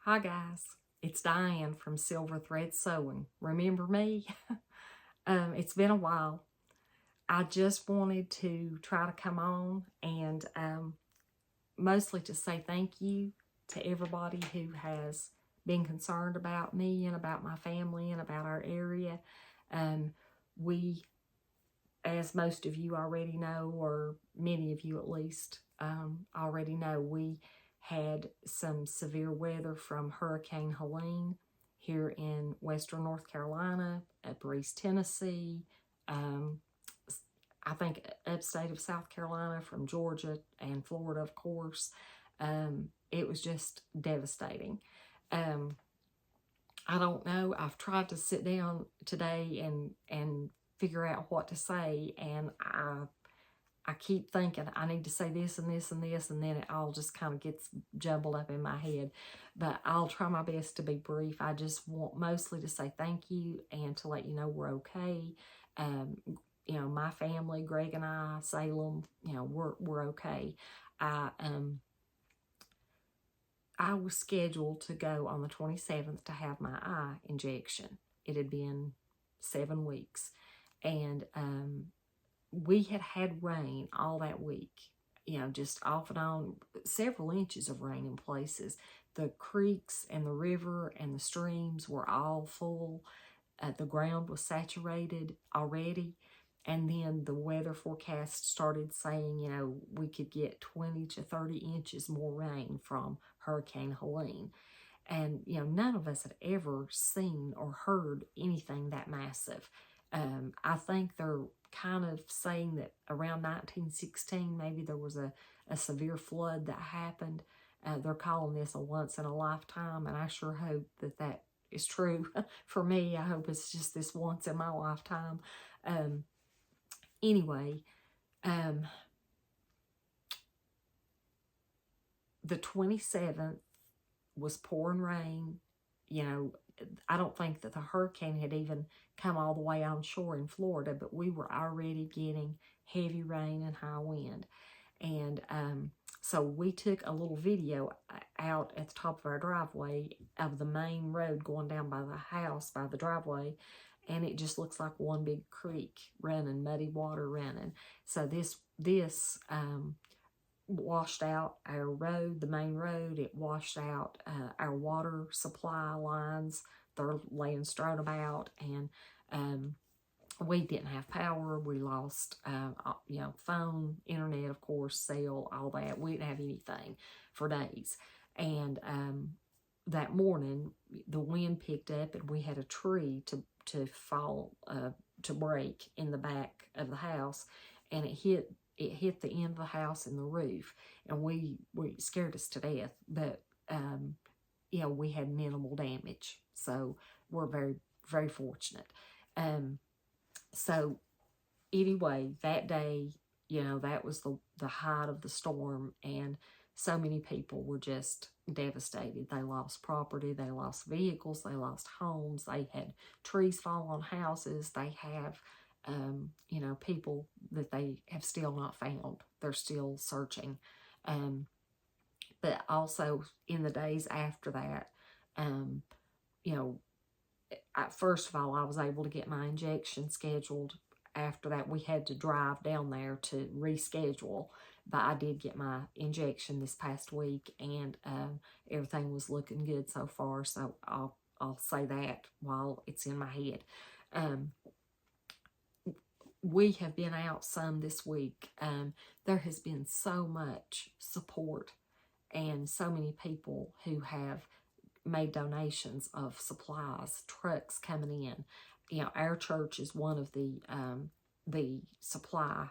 Hi guys, it's Diane from Silver Thread Sewing. Remember me? It's been a while. I just wanted to try to come on and mostly to say thank you to everybody who has been concerned about me and about my family and about our area. We, as most of you already know, or many of you at least already know, we had some severe weather from Hurricane Helene here in western North Carolina, Upper East Tennessee, um, I think upstate of South Carolina, from Georgia and Florida, of course. It was just devastating. I don't know. I've tried to sit down today and figure out what to say, and I keep thinking I need to say this and this and this, and then it all just kind of gets jumbled up in my head. But I'll try my best to be brief. I just want mostly to say thank you and to let you know we're okay. You know, my family, Greg and I, Salem, you know, we're okay. I was scheduled to go on the 27th to have my eye injection. It had been 7 weeks, and we had had rain all that week, you know, just off and on, several inches of rain in places. The creeks and the river and the streams were all full. The ground was saturated already. And then the weather forecast started saying, you know, we could get 20 to 30 inches more rain from Hurricane Helene. And, you know, none of us had ever seen or heard anything that massive. I think they're kind of saying that around 1916, maybe there was a severe flood that happened. They're calling this a once in a lifetime, and I sure hope that that is true for me. I hope it's just this once in my lifetime. Anyway, the 27th was pouring rain. You know, I don't think that the hurricane had even come all the way on shore in Florida, but we were already getting heavy rain and high wind. And so we took a little video out at the top of our driveway of the main road going down by the house, by the driveway, and it just looks like one big creek running, muddy water running. So this washed out our road, the main road. It washed out our water supply lines. They're laying strewn about, and we didn't have power. We lost, you know, phone, internet, of course, cell, all that. We didn't have anything for days. And that morning, the wind picked up, and we had a tree to fall, to break in the back of the house, and it hit the end of the house and the roof, and we scared us to death. But you know, we had minimal damage, so we're very, very fortunate. So anyway, that day, you know, that was the height of the storm, and so many people were just devastated. They lost property, they lost vehicles, they lost homes, they had trees fall on houses, they have, you know, people that they have still not found. They're still searching. But also in the days after that, you know, first of all, I was able to get my injection scheduled. After that, we had to drive down there to reschedule, but I did get my injection this past week, and everything was looking good so far. So I'll say that while it's in my head. We have been out some this week. There has been so much support and so many people who have made donations of supplies, trucks coming in. You know, our church is one of the supply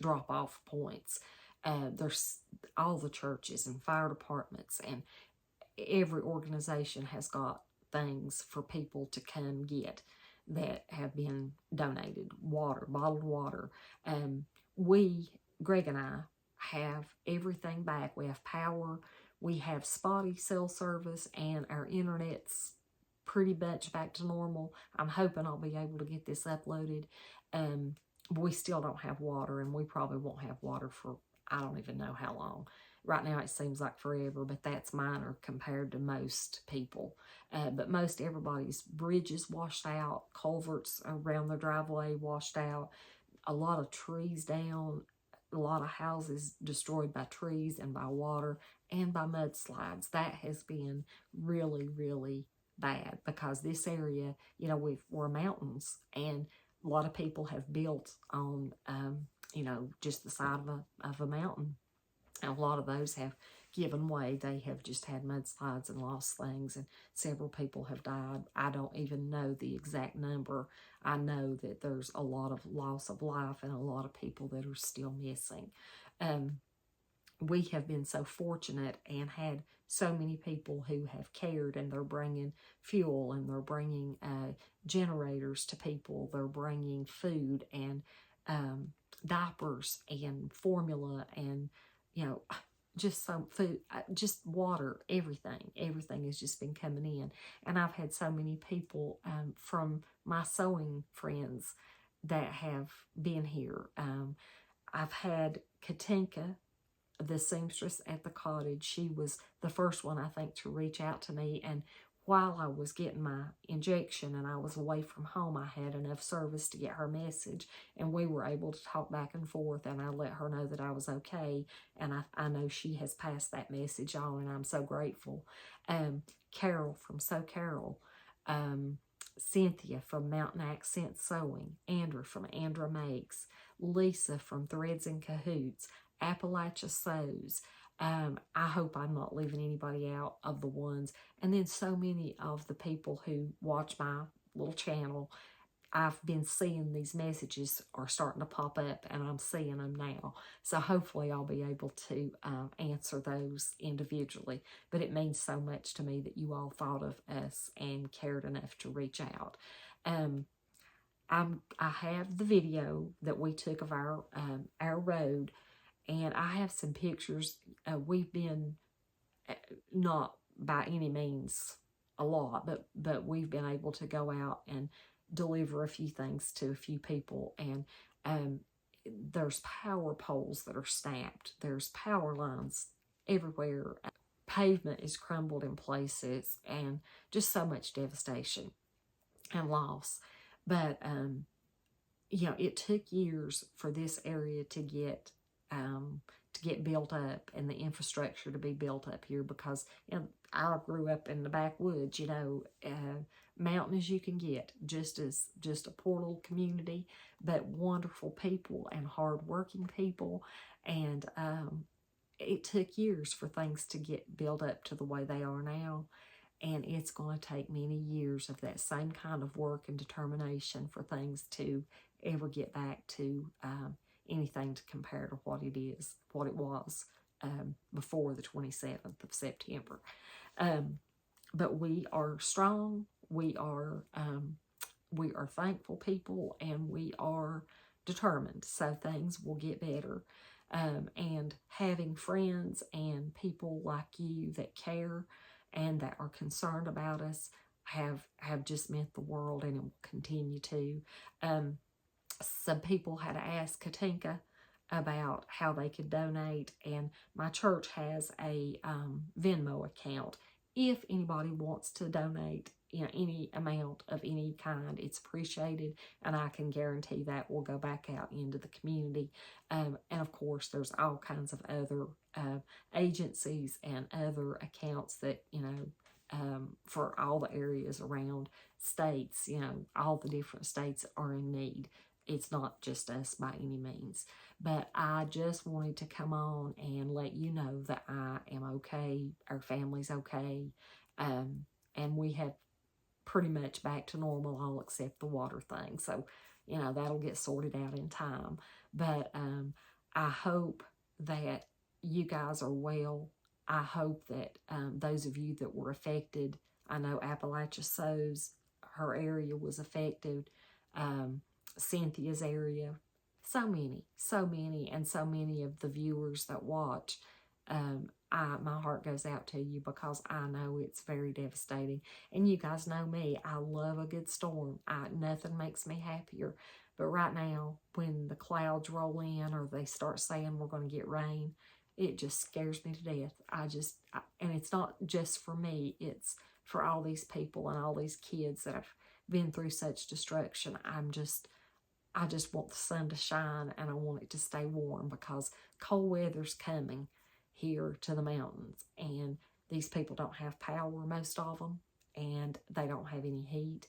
drop-off points. There's all the churches and fire departments, and every organization has got things for people to come get that have been donated. Water, bottled water. Greg and I, have everything back. We have power. We have spotty cell service, and our internet's pretty much back to normal. I'm hoping I'll be able to get this uploaded. We still don't have water, and we probably won't have water for I don't even know how long. right now it seems like forever, but that's minor compared to most people. But most everybody's bridges washed out, culverts around their driveway washed out, a lot of trees down, a lot of houses destroyed by trees and by water and by mudslides. That has been really, really bad because this area, you know, we're mountains, and a lot of people have built on, you know, just the side of a mountain. And a lot of those have given way. They have just had mudslides and lost things, and several people have died. I don't even know the exact number. I know that there's a lot of loss of life and a lot of people that are still missing. Um, we have been so fortunate and had so many people who have cared, and they're bringing fuel, and they're bringing generators to people. They're bringing food and diapers and formula and, you know, just some food, just water, everything has just been coming in. And I've had so many people from my sewing friends that have been here. I've had Katinka, the seamstress at the cottage. She was the first one, I think, to reach out to me. And while I was getting my injection and I was away from home, I had enough service to get her message, and we were able to talk back and forth, and I let her know that I was okay, and I know she has passed that message on, and I'm so grateful. Carol from Sew Carol, Cynthia from Mountain Accent Sewing, Andrew from Andra Makes, Lisa from Threads and Cahoots, Appalachia Sews. I hope I'm not leaving anybody out of the ones. And then so many of the people who watch my little channel, I've been seeing these messages are starting to pop up, and I'm seeing them now. So hopefully I'll be able to answer those individually. But it means so much to me that you all thought of us and cared enough to reach out. I have the video that we took of our road, and I have some pictures. We've been, not by any means a lot, but we've been able to go out and deliver a few things to a few people. And there's power poles that are snapped. There's power lines everywhere. Pavement is crumbled in places, and just so much devastation and loss. But, you know, it took years for this area to get built up, and the infrastructure to be built up here, because, you know, I grew up in the backwoods, you know, mountain as you can get, just a poor little community, but wonderful people and hardworking people. And it took years for things to get built up to the way they are now. And it's going to take many years of that same kind of work and determination for things to ever get back to anything to compare to what it was before the 27th of September. But we are strong. We are thankful people, and we are determined. So things will get better. And having friends and people like you that care and that are concerned about us have just meant the world, and it will continue to. Some people had asked Katinka about how they could donate, and my church has a Venmo account. If anybody wants to donate, you know, any amount of any kind, it's appreciated, and I can guarantee that will go back out into the community. And of course, there's all kinds of other agencies and other accounts that, you know, for all the areas around states, you know, all the different states are in need. It's not just us by any means. But I just wanted to come on and let you know that I am okay. Our family's okay. And we have pretty much back to normal, all except the water thing. So, you know, that'll get sorted out in time. But I hope that you guys are well. I hope that those of you that were affected, I know Appalachia Sews, her area was affected. Cynthia's area, so many, and so many of the viewers that watch. My heart goes out to you, because I know it's very devastating. And you guys know me, I love a good storm. Nothing makes me happier. But right now, when the clouds roll in, or they start saying we're going to get rain, it just scares me to death. And it's not just for me, it's for all these people and all these kids that have been through such destruction. I just want the sun to shine, and I want it to stay warm, because cold weather's coming here to the mountains, and these people don't have power, most of them, and they don't have any heat.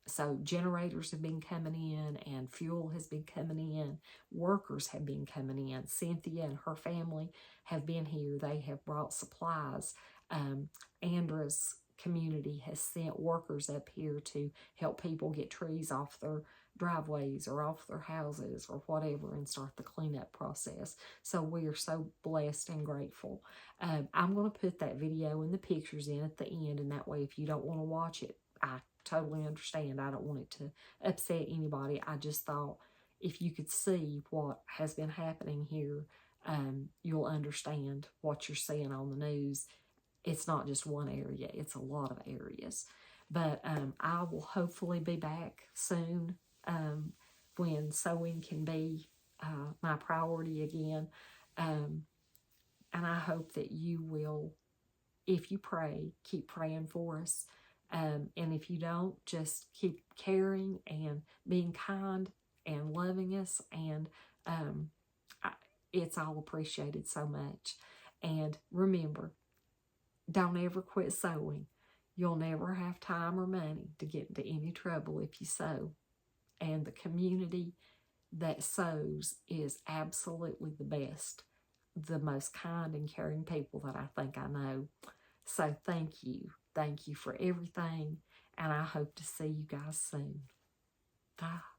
So generators have been coming in, and fuel has been coming in. Workers have been coming in. Cynthia and her family have been here. They have brought supplies. Andra's community has sent workers up here to help people get trees off their driveways or off their houses or whatever, and start the cleanup process. So we are so blessed and grateful. I'm going to put that video and the pictures in at the end, and that way if you don't want to watch it, I totally understand. I don't want it to upset anybody. I just thought if you could see what has been happening here, you'll understand what you're seeing on the news. It's not just one area, it's a lot of areas. But I will hopefully be back soon, when sewing can be my priority again. And I hope that you will, if you pray, keep praying for us. And if you don't, just keep caring and being kind and loving us. And it's all appreciated so much. And remember, don't ever quit sewing. You'll never have time or money to get into any trouble if you sew. And the community that sews is absolutely the best, the most kind and caring people that I think I know. So thank you. Thank you for everything. And I hope to see you guys soon. Bye.